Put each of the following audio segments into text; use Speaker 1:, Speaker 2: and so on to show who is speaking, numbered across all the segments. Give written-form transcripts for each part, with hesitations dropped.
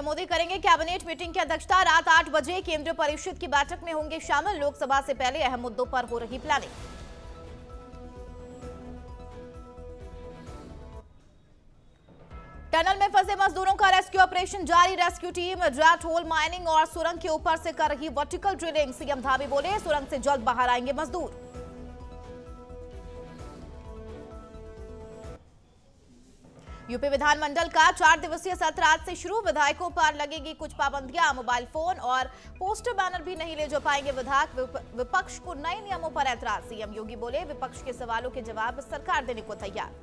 Speaker 1: PM Modi करेंगे cabinet meeting की अध्यक्षता। रात 8 बजे केंद्रीय परिषद की बैठक में होंगे शामिल। लोकसभा से पहले अहम मुद्दों पर हो रही प्लानिंग। टनल में फंसे मजदूरों का रेस्क्यू ऑपरेशन जारी। Rescue team rat hole mining और सुरंग के ऊपर से कर रही वर्टिकल ड्रिलिंग। सीएम धामी बोले सुरंग से जल्द बाहर आएंगे मजदूर। यूपी विधानमंडल का 4 दिवसीय सत्र आज से शुरू। विधायकों पर लगेगी कुछ पाबंदियां। मोबाइल फोन और पोस्टर बैनर भी नहीं ले जा पाएंगे विधायक। विपक्ष को नए नियमों पर ऐतराज। सीएम योगी बोले विपक्ष के सवालों के जवाब सरकार देने को तैयार।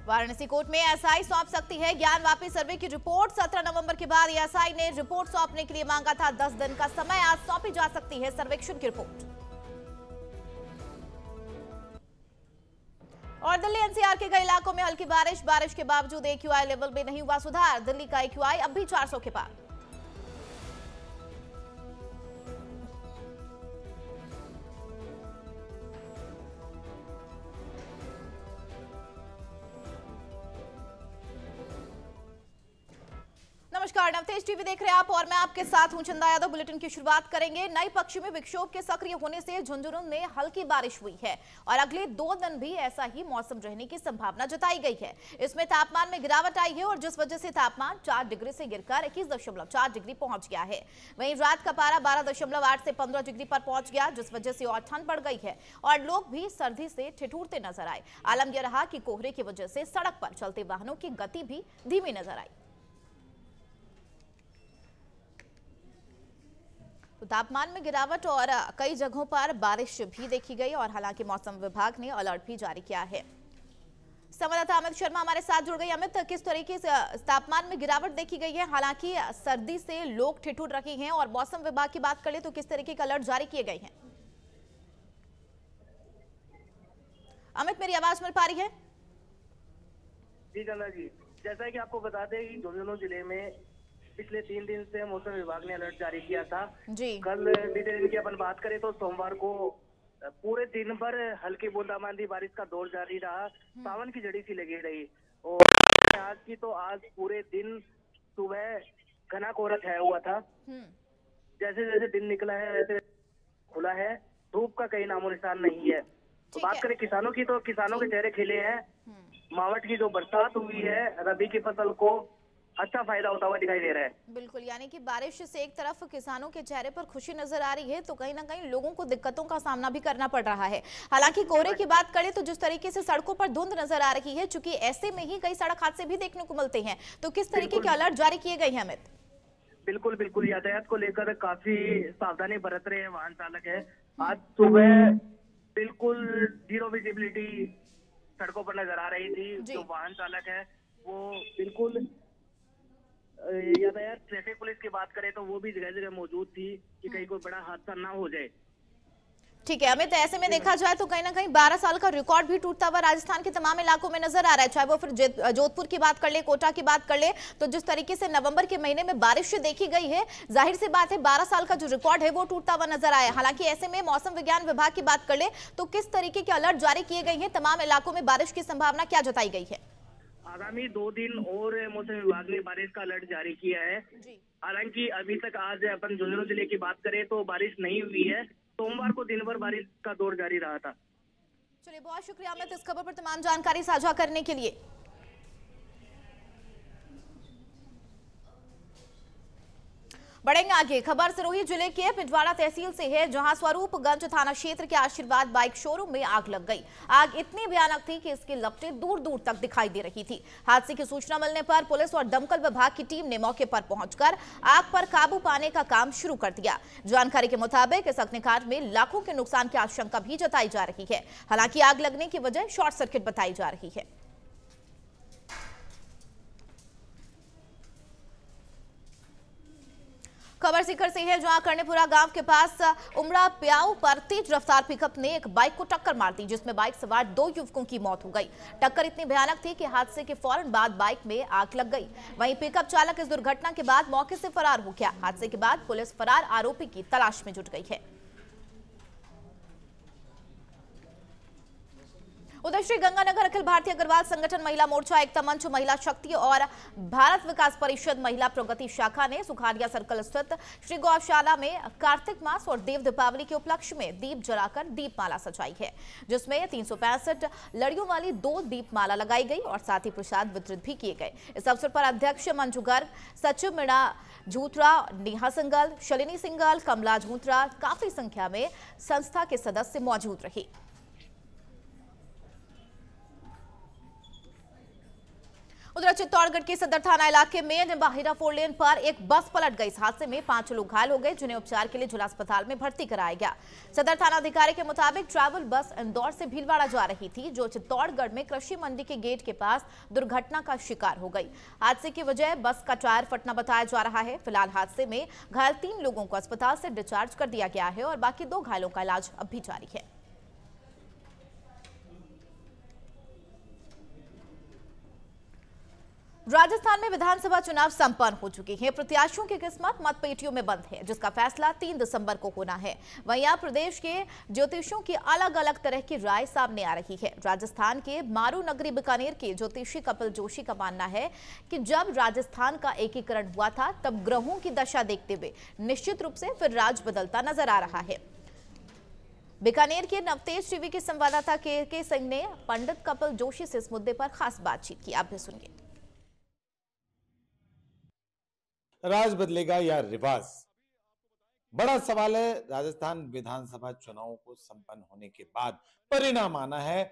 Speaker 1: वाराणसी कोर्ट में एसआई सौंप सकती है ज्ञानवापी सर्वे की रिपोर्ट। 17 नवंबर के बाद एसआई ने रिपोर्ट सौंपने के लिए मांगा था 10 दिन का समय। आज सौंपी जा सकती है सर्वेक्षण की रिपोर्ट। और दिल्ली एनसीआर के कई इलाकों में हल्की बारिश के बावजूद एक्यूआई लेवल में नहीं हुआ सुधार। दिल्ली का एक्यूआई अब भी 400 के पार। नमस्कार, नवतेज टीवी देख रहे हैं आप और मैं आपके साथ हूं चंदा यादव। बुलेटिन की शुरुआत करेंगे। नई पश्चिमी विक्षोभ के सक्रिय होने से झुंझुनू में हल्की बारिश हुई है और अगले 2 दिन भी ऐसा ही मौसम रहने की संभावना जताई गई है। इसमें तापमान में गिरावट आई है और जिस वजह से तापमान 4 डिग्री से गिरकर 21.4 डिग्री पहुंच गया है। वहीं रात का पारा 12.8 से 15 डिग्री पर पहुंच गया, जिस वजह से और ठंड बढ़ गई है और लोग भी सर्दी से ठिठुरते नजर आए। आलम यह रहा कि कोहरे की वजह से सड़क पर चलते वाहनों की गति भी धीमी नजर आई। तो तापमान में गिरावट और कई जगहों पर बारिश भी देखी गई और हालांकि मौसम विभाग ने अलर्ट भी जारी किया है। संवाददाता अमित शर्मा हमारे साथ जुड़ गए। अमित, किस तरीके से तापमान में गिरावट देखी गई है? हालांकि सर्दी से लोग ठिठुर रहे हैं और मौसम विभाग की बात करें तो किस तरीके के अलर्ट जारी किए गए हैं? अमित, मेरी आवाज मिल पा रही है?
Speaker 2: जी चंदा जी, जैसा कि आपको बता दें कि झुंझुनू जिले में पिछले 3 दिन से मौसम विभाग ने अलर्ट जारी किया था
Speaker 1: जी।
Speaker 2: कल बीते दिन की अपन बात करें तो सोमवार को पूरे दिन भर हल्की बूंदाबांदी बारिश का दौर जारी रहा। सावन की जड़ी सी लगी रही और आज की तो आज पूरे दिन सुबह घना कोहरा छाया हुआ था। जैसे जैसे दिन निकला है वैसे खुला है, धूप का कहीं नामो निशान नहीं है। तो बात करें किसानों की तो किसानों के चेहरे खिले हैं। मावठ की जो बरसात हुई है रबी की फसल को अच्छा फायदा होता हुआ दिखाई दे रहा है।
Speaker 1: बिल्कुल, यानी कि बारिश से एक तरफ किसानों के चेहरे पर खुशी नजर आ रही है तो कहीं ना कहीं लोगों को दिक्कतों का सामना भी करना पड़ रहा है। हालांकि कोहरे की बात करें तो जिस तरीके से सड़कों पर धुंध नजर आ रही है, चूंकि ऐसे में ही कई सड़क हादसे भी देखने को मिलते हैं, तो किस तरीके के अलर्ट जारी किए गए हैं अमित?
Speaker 2: बिल्कुल बिल्कुल, यातायात को लेकर काफी सावधानी बरत रहे हैं वाहन चालक है। आज सुबह बिल्कुल 0 विजिबिलिटी सड़कों पर नजर आ रही थी। जो वाहन चालक है वो बिल्कुल यातायात ट्रैफिक पुलिस की बात करें तो वो भी जगह जगह मौजूद थी कि कहीं कोई बड़ा हादसा ना हो जाए।
Speaker 1: ठीक है अमित, ऐसे में देखा जाए तो कहीं ना कहीं 12 साल का रिकॉर्ड भी टूटता हुआ राजस्थान के तमाम इलाकों में नजर आ रहा है। चाहे वो फिर जोधपुर की बात कर ले, कोटा की बात कर ले, तो जिस तरीके से नवंबर के महीने में बारिश देखी गई है, जाहिर सी बात है 12 साल का जो रिकॉर्ड है वो टूटता हुआ नजर आया। हालांकि ऐसे में मौसम विज्ञान विभाग की बात कर ले तो किस तरीके के अलर्ट जारी किए गए हैं? तमाम इलाकों में बारिश की संभावना क्या जताई गई है?
Speaker 2: आगामी 2 दिन और मौसम विभाग ने बारिश का अलर्ट जारी किया है। हालांकि अभी तक आज अपन झुंझुनू जिले की बात करें तो बारिश नहीं हुई है। सोमवार को दिन भर बारिश का दौर जारी रहा था।
Speaker 1: चलिए, बहुत शुक्रिया अमित इस खबर पर तमाम जानकारी साझा करने के लिए। बढ़ेंगे आगे। खबर सिरोही जिले के पिंजवाड़ा तहसील से है, जहां स्वरूपगंज थाना क्षेत्र के आशीर्वाद बाइक शोरूम में आग लग गई। आग इतनी भयानक थी कि इसकी लपटें दूर दूर तक दिखाई दे रही थी। हादसे की सूचना मिलने पर पुलिस और दमकल विभाग की टीम ने मौके पर पहुंचकर आग पर काबू पाने का काम शुरू कर दिया। जानकारी के मुताबिक इस अग्निकांड में लाखों के नुकसान की आशंका भी जताई जा रही है। हालांकि आग लगने की वजह शॉर्ट सर्किट बताई जा रही है। खबर सीकर से है, जहां कर्णेपुरा गांव के पास उमड़ा प्याऊ पर तेज रफ्तार पिकअप ने एक बाइक को टक्कर मार दी, जिसमें बाइक सवार 2 युवकों की मौत हो गई। टक्कर इतनी भयानक थी कि हादसे के फौरन बाद बाइक में आग लग गई। वहीं पिकअप चालक इस दुर्घटना के बाद मौके से फरार हो गया। हादसे के बाद पुलिस फरार आरोपी की तलाश में जुट गई है। उधर श्री गंगानगर अखिल भारतीय अग्रवाल संगठन महिला मोर्चा, एकता मंच, महिला शक्ति और भारत विकास परिषद महिला प्रगति शाखा ने सुखाड़िया सर्कल स्थित श्री गौशाला में कार्तिक मास और देव दीपावली के उपलक्ष्य में दीप जलाकर दीपमाला सजाई है, जिसमें 365 लड़ियों वाली 2 दीपमाला लगाई गई और साथ ही प्रसाद वितरित भी किए गए। इस अवसर पर अध्यक्ष मंजू गर्ग, सचिव मीणा झूत्रा, नेहा सिंगल, शलिनी सिंगल, कमला झूत्रा, काफी संख्या में संस्था के सदस्य मौजूद रहे। उधर चित्तौड़गढ़ के सदर थाना इलाके में निम्बाहिरा 4 लेन पर एक बस पलट गई। इस हादसे में 5 लोग घायल हो गए, जिन्हें उपचार के लिए जिला अस्पताल में भर्ती कराया गया। सदर थाना अधिकारी के मुताबिक ट्रैवल बस इंदौर से भीलवाड़ा जा रही थी, जो चित्तौड़गढ़ में कृषि मंडी के गेट के पास दुर्घटना का शिकार हो गई। हादसे की वजह बस का टायर फटना बताया जा रहा है। फिलहाल हादसे में घायल 3 लोगों को अस्पताल से डिस्चार्ज कर दिया गया है और बाकी 2 घायलों का इलाज अब भी जारी है। राजस्थान में विधानसभा चुनाव संपन्न हो चुके हैं। प्रत्याशियों की किस्मत मतपेटियों में बंद है, जिसका फैसला 3 दिसंबर को होना है। वहीं यहां प्रदेश के ज्योतिषियों की अलग अलग तरह की राय सामने आ रही है। राजस्थान के मारू नगरी बीकानेर के ज्योतिषी कपिल जोशी का मानना है कि जब राजस्थान का एकीकरण हुआ था, तब ग्रहों की दशा देखते हुए निश्चित रूप से फिर राज बदलता नजर आ रहा है। बीकानेर के नवतेज टीवी के संवाददाता के सिंह ने पंडित कपिल जोशी से इस मुद्दे पर खास बातचीत की। आप भी सुनिए।
Speaker 3: राज बदलेगा या रिवाज, बड़ा सवाल है। राजस्थान विधानसभा चुनाव को संपन्न होने के बाद परिणाम आना है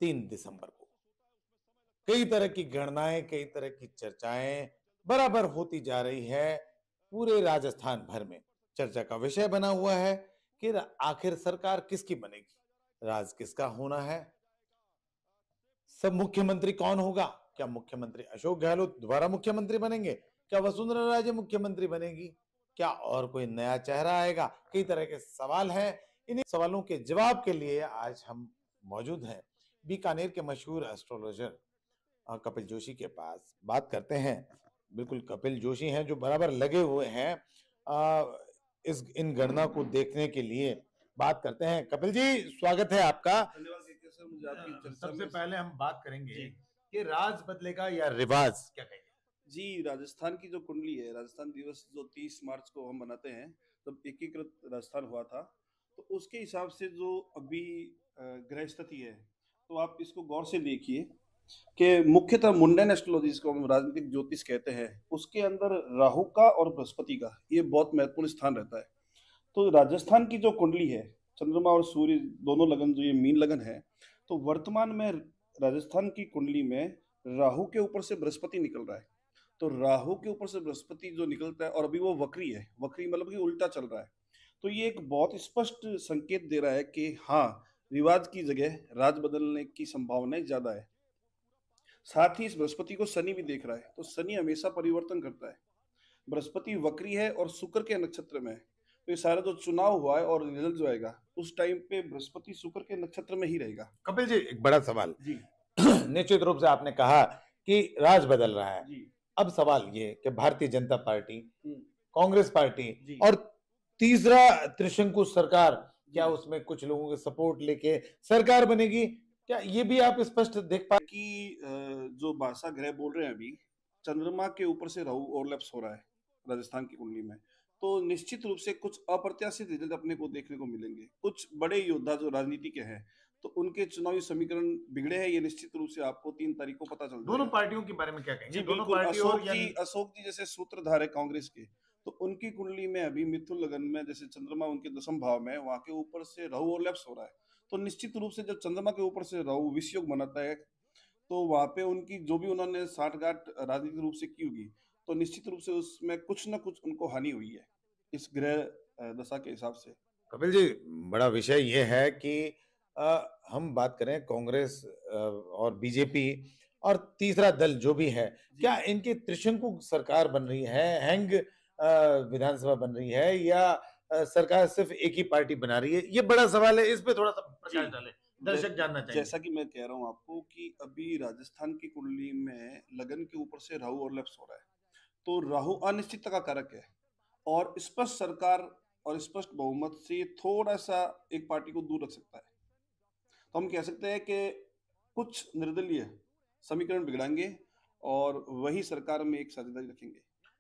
Speaker 3: 3 दिसंबर को। कई तरह की गणनाएं, कई तरह की चर्चाएं बराबर होती जा रही है। पूरे राजस्थान भर में चर्चा का विषय बना हुआ है कि आखिर सरकार किसकी बनेगी, राज किसका होना है, सब मुख्यमंत्री कौन होगा। क्या मुख्यमंत्री अशोक गहलोत दोबारा मुख्यमंत्री बनेंगे? क्या वसुंधरा राजे मुख्यमंत्री बनेगी? क्या और कोई नया चेहरा आएगा? कई तरह के सवाल हैं। इन सवालों के जवाब के लिए आज हम मौजूद हैं बीकानेर के मशहूर एस्ट्रोलॉजर कपिल जोशी के पास। बात करते हैं, बिल्कुल कपिल जोशी हैं जो बराबर लगे हुए हैं इन गणना को देखने के लिए। बात करते हैं कपिल जी, स्वागत है आपका। सबसे पहले हम बात करेंगे कि राज बदलेगा या रिवाज, क्या कहेंगे
Speaker 4: जी। राजस्थान की जो कुंडली है, राजस्थान दिवस जो 30 मार्च को हम मनाते हैं, तब एकीकृत राजस्थान हुआ था, तो उसके हिसाब से जो अभी ग्रह स्थिति है, तो आप इसको गौर से देखिए कि मुख्यतः मुंडन एस्ट्रोलॉजी, जिसको हम राजनीतिक ज्योतिष कहते हैं, उसके अंदर राहु का और बृहस्पति का ये बहुत महत्वपूर्ण स्थान रहता है। तो राजस्थान की जो कुंडली है, चंद्रमा और सूर्य दोनों लगन, जो ये मीन लगन है, तो वर्तमान में राजस्थान की कुंडली में राहु के ऊपर से बृहस्पति निकल रहा है। तो राहु के ऊपर से बृहस्पति जो निकलता है, और अभी वो वक्री है, वक्री मतलब कि उल्टा चल रहा है, तो ये एक बहुत स्पष्ट संकेत दे रहा है कि हाँ, रिवाज की जगह राज बदलने की संभावनाएं ज्यादा है। साथ ही इस बृहस्पति को शनि भी देख रहा है, तो शनि हमेशा परिवर्तन करता है। बृहस्पति वक्री है और शुक्र के नक्षत्र में है, तो ये सारा जो चुनाव हुआ है और रिजल्ट जो आएगा, उस टाइम पे बृहस्पति शुक्र के नक्षत्र में ही रहेगा।
Speaker 3: कपिल जी, एक बड़ा सवाल
Speaker 4: जी
Speaker 3: निश्चित रूप से आपने कहा कि राज बदल रहा है
Speaker 4: जी।
Speaker 3: अब सवाल ये कि भारतीय जनता पार्टी, कांग्रेस पार्टी और तीसरा त्रिशंकु सरकार, क्या उसमें कुछ लोगों के सपोर्ट लेके सरकार बनेगी? क्या ये भी आप स्पष्ट देख पा
Speaker 4: कि जो बासा ग्रह बोल रहे हैं, अभी चंद्रमा के ऊपर से राहु ओवरलैप्स हो रहा है राजस्थान की कुंडली में, तो निश्चित रूप से कुछ अप्रत्याशित रिजल्ट अपने को देखने को मिलेंगे। कुछ बड़े योद्धा जो राजनीति के हैं, तो उनके चुनावी समीकरण बिगड़े हैं, ये निश्चित रूप से आपको 3 तारीख को पता चल जाएगा।
Speaker 3: दोनों पार्टियों के बारे में क्या कहेंगे?
Speaker 4: जी
Speaker 3: दोनों
Speaker 4: बिल्कुल।
Speaker 3: पार्टियों
Speaker 4: अशोक जी जैसे सूत्रधार है कांग्रेस के, तो उनकी कुंडली में अभी मिथुन लगन में जैसे चंद्रमा उनके 10वें भाव में, वहां के ऊपर से राहु ओवरलैप्स हो रहा है, तो निश्चित रूप से जब चंद्रमा के ऊपर से राहु विषयोग बनाता है, तो वहां पे उनकी जो भी उन्होंने साठगांठ राजनीतिक रूप से की होगी, तो निश्चित रूप से उसमें कुछ ना कुछ उनको हानि हुई है इस ग्रह दशा के हिसाब से।
Speaker 3: कपिल जी, बड़ा विषय ये है कि हम बात करें कांग्रेस और बीजेपी और तीसरा दल जो भी है, क्या इनकी त्रिशंकु सरकार बन रही है, हैंग विधानसभा बन रही है, या सरकार सिर्फ एक ही पार्टी बना रही है? ये बड़ा सवाल है, इस पे थोड़ा सा प्रकाश डालें, दर्शक जानना चाहिए।
Speaker 4: जैसा कि मैं कह रहा हूं आपको कि अभी राजस्थान की कुंडली में लगन के ऊपर से राहु ओवरलैप्स हो रहा है, तो राहु अनिश्चितता का कारक है, और स्पष्ट सरकार और स्पष्ट बहुमत से थोड़ा सा एक पार्टी को दूर रख सकता है। तो हम कह सकते हैं कि कुछ निर्दलीय समीकरण बिगड़ाएंगे और वही सरकार में एक साझेदारी रखेंगे।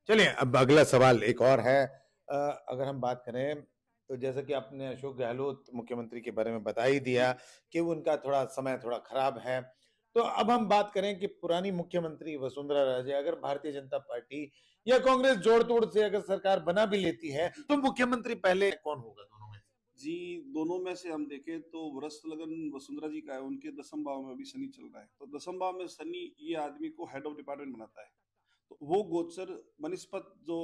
Speaker 3: चलिए, अब अगला सवाल एक और है। अगर हम बात करें तो जैसा कि आपने अशोक गहलोत मुख्यमंत्री के बारे में बता ही दिया कि उनका थोड़ा समय थोड़ा खराब है, तो अब हम बात करें कि पुरानी मुख्यमंत्री वसुंधरा राजे अगर भारतीय जनता पार्टी या कांग्रेस जोड़ तोड़ से अगर सरकार बना भी लेती है तो मुख्यमंत्री पहले कौन होगा दोनों में?
Speaker 4: जी, दोनों में से हम देखें तो वृश्चिक लगन वसुंधरा जी का है, उनके 10वें भाव में अभी शनि चल रहा है, तो 10वें भाव में शनि ये आदमी को हेड ऑफ डिपार्टमेंट बनाता है, तो वो गोचर बनस्पत जो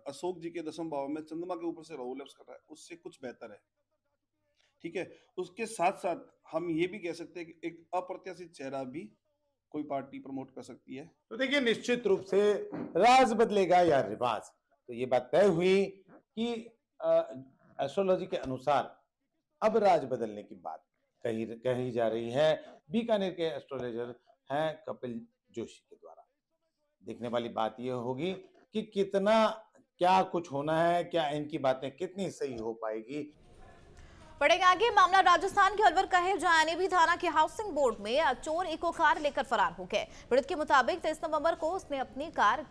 Speaker 4: अशोक जी के 10वें भाव में चंद्रमा के ऊपर से राहु लैप्स कर रहा है, उससे कुछ बेहतर है। ठीक है, उसके साथ साथ हम ये भी कह सकते हैं कि एक अप्रत्याशित चेहरा भी कोई पार्टी प्रमोट कर सकती है।
Speaker 3: तो देखिए, निश्चित रूप से राज बदलेगा या रिवाज, तो ये बात तय हुई कि एस्ट्रोलॉजी के अनुसार अब राज बदलने की बात कही जा रही है। बीकानेर के एस्ट्रोलॉजर हैं कपिल जोशी के द्वारा। देखने वाली बात यह होगी कि कितना क्या कुछ होना है, क्या इनकी बातें कितनी सही हो पाएगी।
Speaker 1: बढ़ेगा आगे, मामला राजस्थान के अलवर का है, जहां एनएबी थाना के हाउसिंग बोर्ड में चोर इको कार लेकर फरार हो गए। पीड़ित के मुताबिक 23 नवंबर को उसने अपनी कार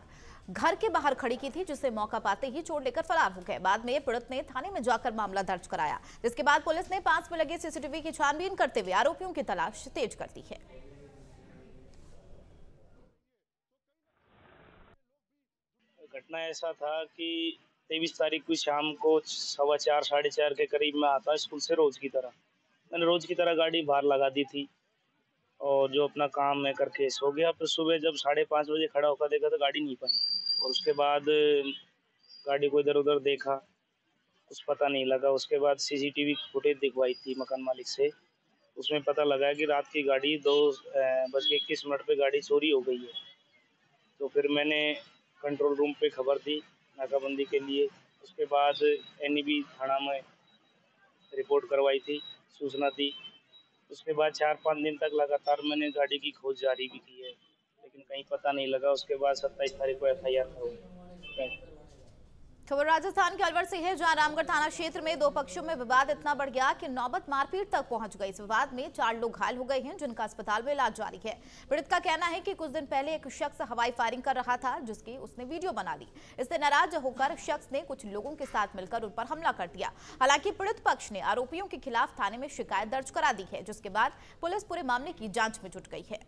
Speaker 1: घर के बाहर खड़ी की थी, जिसे मौका पाते ही चोर लेकर फरार हो गए। बाद में पीड़ित ने थाने में जाकर मामला दर्ज कराया, जिसके बाद पुलिस ने पास में लगे सीसीटीवी की छानबीन करते हुए आरोपियों की तलाश तेज कर दी है।
Speaker 5: घटना ऐसा था कि 23 तारीख को शाम को 4:15 साढ़े 4 के करीब में आता स्कूल से रोज की तरह। मैंने रोज की तरह गाड़ी बाहर लगा दी थी और जो अपना काम मैं करके सो गया। फिर सुबह जब 5:30 बजे खड़ा होकर देखा तो गाड़ी नहीं पाई, और उसके बाद गाड़ी को इधर उधर देखा, कुछ पता नहीं लगा। उसके बाद सीसीटीवी फुटेज दिखवाई थी मकान मालिक से, उसमें पता लगा कि रात की गाड़ी 2:21 पे गाड़ी चोरी हो गई है। तो फिर मैंने कंट्रोल रूम पे खबर दी नाकाबंदी के लिए। उसके बाद एनईबी थाना में रिपोर्ट करवाई थी, सूचना दी। उसके बाद 4-5 दिन तक लगातार मैंने गाड़ी की खोज जारी भी की है, लेकिन कहीं पता नहीं लगा। उसके बाद 27 तारीख को FIR हो।
Speaker 1: खबर राजस्थान के अलवर से है, जहां रामगढ़ थाना क्षेत्र में दो पक्षों में विवाद इतना बढ़ गया कि नौबत मारपीट तक पहुंच गई। इस विवाद में 4 लोग घायल हो गए हैं, जिनका अस्पताल में इलाज जारी है। पीड़ित का कहना है कि कुछ दिन पहले एक शख्स हवाई फायरिंग कर रहा था, जिसकी उसने वीडियो बना ली। इससे नाराज होकर शख्स ने कुछ लोगों के साथ मिलकर उन पर हमला कर दिया। हालांकि पीड़ित पक्ष ने आरोपियों के खिलाफ थाने में शिकायत दर्ज करा दी है, जिसके बाद पुलिस पूरे मामले की जांच में जुट गई है।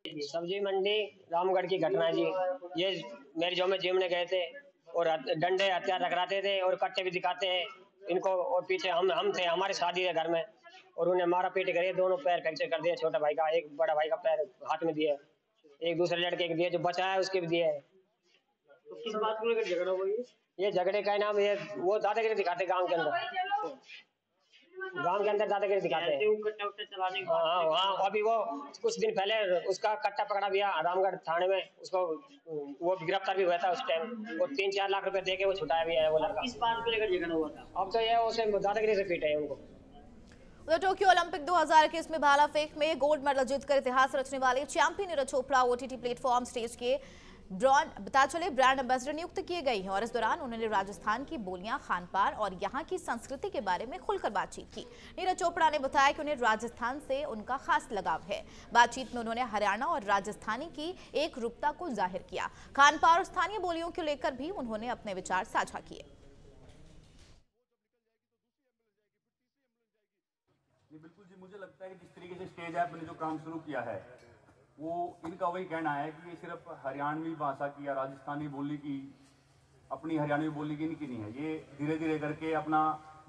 Speaker 6: सब्जी मंडी रामगढ़ की घटना जी। ये मेरे जो में जिमने गए थे और डंडे हथियार टकराते थे और कट्टे भी दिखाते हैं इनको, और पीछे हम थे, हमारी शादी है घर में, और उन्हें मारा पीट करे, दोनों पैर फ्रैक्चर कर दिए। छोटा भाई का, एक बड़ा भाई का पैर हाथ में दिया, एक दूसरे लड़के के दिए, जो बचा है उसके भी दिए है।
Speaker 7: तो किस बात को लेकर झगड़ा हुआ?
Speaker 6: ये झगड़े का नाम ये वो दादागिरी दिखाते गाँव के अंदर, गांव के अंदर दादागिरी दिखाते हैं। हाँ, अभी वो कुछ दिन पहले उसका कट्टा पकड़ा गया रामगढ़ थाने में, उसको वो गिरफ्तार भी हुआ था उस टाइम, वो 3-4 लाख रुपए देके वो छुटाया भी है वो लड़का।
Speaker 7: किस बात को लेकर झगड़ा हुआ था?
Speaker 6: अब तो ये उसे दादागिरी से पीटे हैं उनको।
Speaker 1: उधर टोक्यो ओलंपिक 2021 में भाला फेंक में गोल्ड मेडल जीतकर इतिहास रचने वाले champion Neeraj Chopra OTT platform stage के ब्रांड एम्बेसडर नियुक्त किए गए हैं, और इस दौरान उन्होंने राजस्थान की बोलियां, खान पान और यहां की संस्कृति के बारे में खुलकर बातचीत की। नीरज चोपड़ा ने बताया कि उन्हें राजस्थान से उनका खास लगाव है। बातचीत में उन्होंने हरियाणा और राजस्थानी की एक रूपता को जाहिर किया। खान पान और स्थानीय बोलियों को लेकर भी उन्होंने अपने विचार साझा किए।
Speaker 8: बिल्कुल जी, मुझे लगता है कि जिस तरीके से स्टेज ऐप ने जो काम शुरू किया है, वो इनका वही कहना है कि ये सिर्फ हरियाणवी भाषा की या राजस्थानी बोली की, अपनी हरियाणवी बोली की इनकी नहीं है। ये धीरे धीरे करके अपना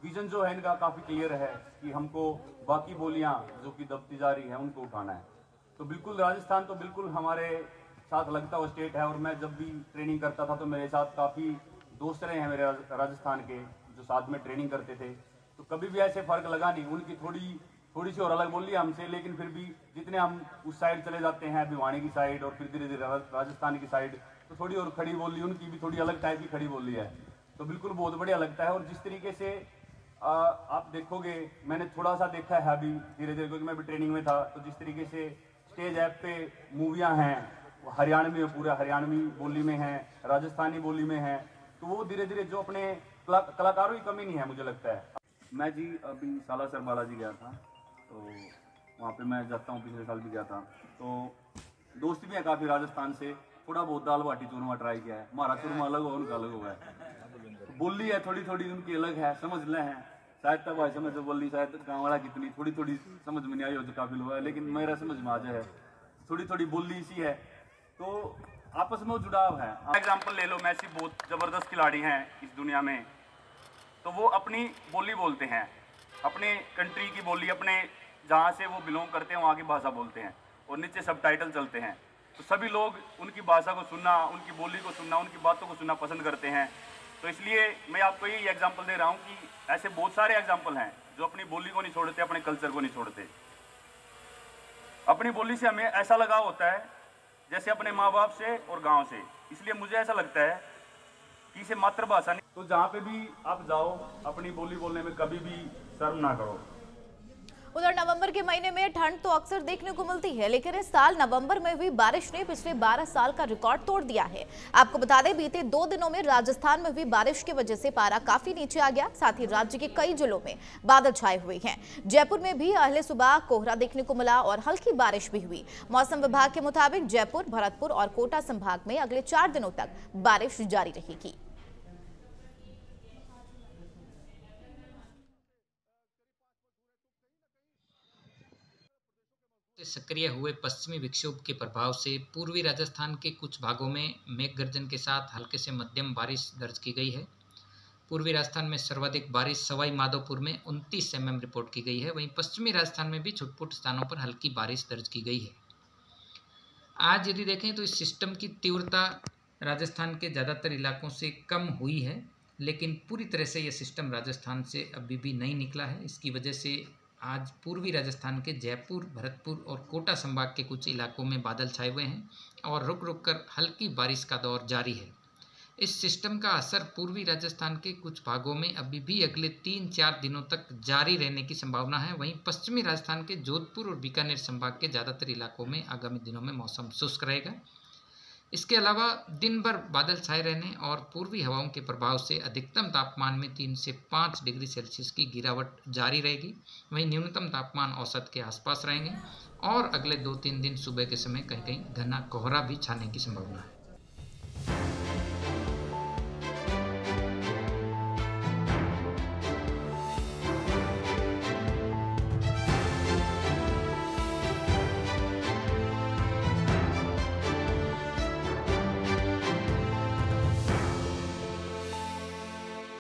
Speaker 8: विजन जो है इनका काफ़ी क्लियर है कि हमको बाकी बोलियां जो कि दबती जा रही हैं उनको उठाना है। तो बिल्कुल राजस्थान तो बिल्कुल हमारे साथ लगता हुआ स्टेट है, और मैं जब भी ट्रेनिंग करता था तो मेरे साथ काफ़ी दोस्त रहे हैं मेरे राजस्थान के, जो साथ में ट्रेनिंग करते थे। तो कभी भी ऐसे फ़र्क लगा नहीं। उनकी थोड़ी सी और अलग बोली है हमसे, लेकिन फिर भी जितने हम उस साइड चले जाते हैं, भिवानी की साइड और फिर धीरे धीरे राजस्थान की साइड, तो थोड़ी और खड़ी बोली उनकी भी थोड़ी अलग टाइप की खड़ी बोली है। तो बिल्कुल बहुत बढ़िया लगता है। और जिस तरीके से आप देखोगे, मैंने थोड़ा सा देखा है अभी धीरे धीरे, क्योंकि मैं भी ट्रेनिंग में था, तो जिस तरीके से स्टेज ऐप पे मूवियाँ हैं वो हरियाणवी, पूरा हरियाणवी बोली में हैं, राजस्थानी बोली में हैं, तो वो धीरे धीरे जो अपने कलाकारों की कमी नहीं है मुझे लगता है। मैं जी अभी सालासर बालाजी गया था, तो वहाँ पे मैं जाता हूँ, पिछले साल भी गया था। तो दोस्त भी हैं काफ़ी राजस्थान से, थोड़ा बहुत दाल बाटी चूरमा ट्राई किया है। हमारा चूरमा अलग हो, उनका अलग हुआ है। बोली है थोड़ी थोड़ी उनकी अलग है, समझ ले हैं शायद तब भाई समझ बोली, शायद गाँव वाला कितनी थोड़ी थोड़ी समझ में नहीं आई हो जो काफ़ी लोग है, लेकिन मेरा समझ में आ जाए थोड़ी थोड़ी बोली सी है, तो आपस में वो जुड़ाव है। एग्जाम्पल ले लो, मैसी बहुत ज़बरदस्त खिलाड़ी हैं इस दुनिया में, तो वो अपनी बोली बोलते हैं, अपने कंट्री की बोली, अपने जहाँ से वो बिलोंग करते हैं वहाँ की भाषा बोलते हैं, और नीचे सबटाइटल चलते हैं। तो सभी लोग उनकी भाषा को सुनना, उनकी बोली को सुनना, उनकी बातों को सुनना पसंद करते हैं। तो इसलिए मैं आपको यही एग्जाम्पल दे रहा हूँ कि ऐसे बहुत सारे एग्जाम्पल हैं जो अपनी बोली को नहीं छोड़ते, अपने कल्चर को नहीं छोड़ते। अपनी बोली से हमें ऐसा लगाव होता है जैसे अपने माँ बाप से और गाँव से। इसलिए मुझे ऐसा लगता है कि इसे मातृभाषा नहीं, तो जहाँ पे भी आप जाओ अपनी बोली बोलने में कभी भी शर्म ना करो।
Speaker 1: उधर नवंबर के महीने में ठंड तो अक्सर देखने को मिलती है, लेकिन इस साल नवंबर में हुई बारिश ने पिछले 12 साल का रिकॉर्ड तोड़ दिया है। आपको बता दें, बीते 2 दिनों में राजस्थान में हुई बारिश की वजह से पारा काफी नीचे आ गया। साथ ही राज्य के कई जिलों में बादल छाए हुए हैं। जयपुर में भी अहले सुबह कोहरा देखने को मिला और हल्की बारिश भी हुई। मौसम विभाग के मुताबिक जयपुर, भरतपुर और कोटा संभाग में अगले 4 दिनों तक बारिश जारी रहेगी।
Speaker 9: सक्रिय हुए पश्चिमी विक्षोभ के प्रभाव से पूर्वी राजस्थान के कुछ भागों में मेघ गर्जन के साथ हल्के से मध्यम बारिश दर्ज की गई है। पूर्वी राजस्थान में सर्वाधिक बारिश सवाई माधोपुर में 29 mm रिपोर्ट की गई है। वहीं पश्चिमी राजस्थान में भी छुटपुट स्थानों पर हल्की बारिश दर्ज की गई है। आज यदि देखें तो इस सिस्टम की तीव्रता राजस्थान के ज़्यादातर इलाकों से कम हुई है, लेकिन पूरी तरह से यह सिस्टम राजस्थान से अभी भी नहीं निकला है। इसकी वजह से आज पूर्वी राजस्थान के जयपुर, भरतपुर और कोटा संभाग के कुछ इलाकों में बादल छाए हुए हैं और रुक रुक कर हल्की बारिश का दौर जारी है। इस सिस्टम का असर पूर्वी राजस्थान के कुछ भागों में अभी भी अगले 3-4 दिनों तक जारी रहने की संभावना है। वहीं पश्चिमी राजस्थान के जोधपुर और बीकानेर संभाग के ज़्यादातर इलाकों में आगामी दिनों में मौसम शुष्क रहेगा। इसके अलावा दिन भर बादल छाए रहने और पूर्वी हवाओं के प्रभाव से अधिकतम तापमान में 3 से 5 डिग्री सेल्सियस की गिरावट जारी रहेगी। वहीं न्यूनतम तापमान औसत के आसपास रहेंगे और अगले 2-3 दिन सुबह के समय कहीं कहीं घना कोहरा भी छाने की संभावना है।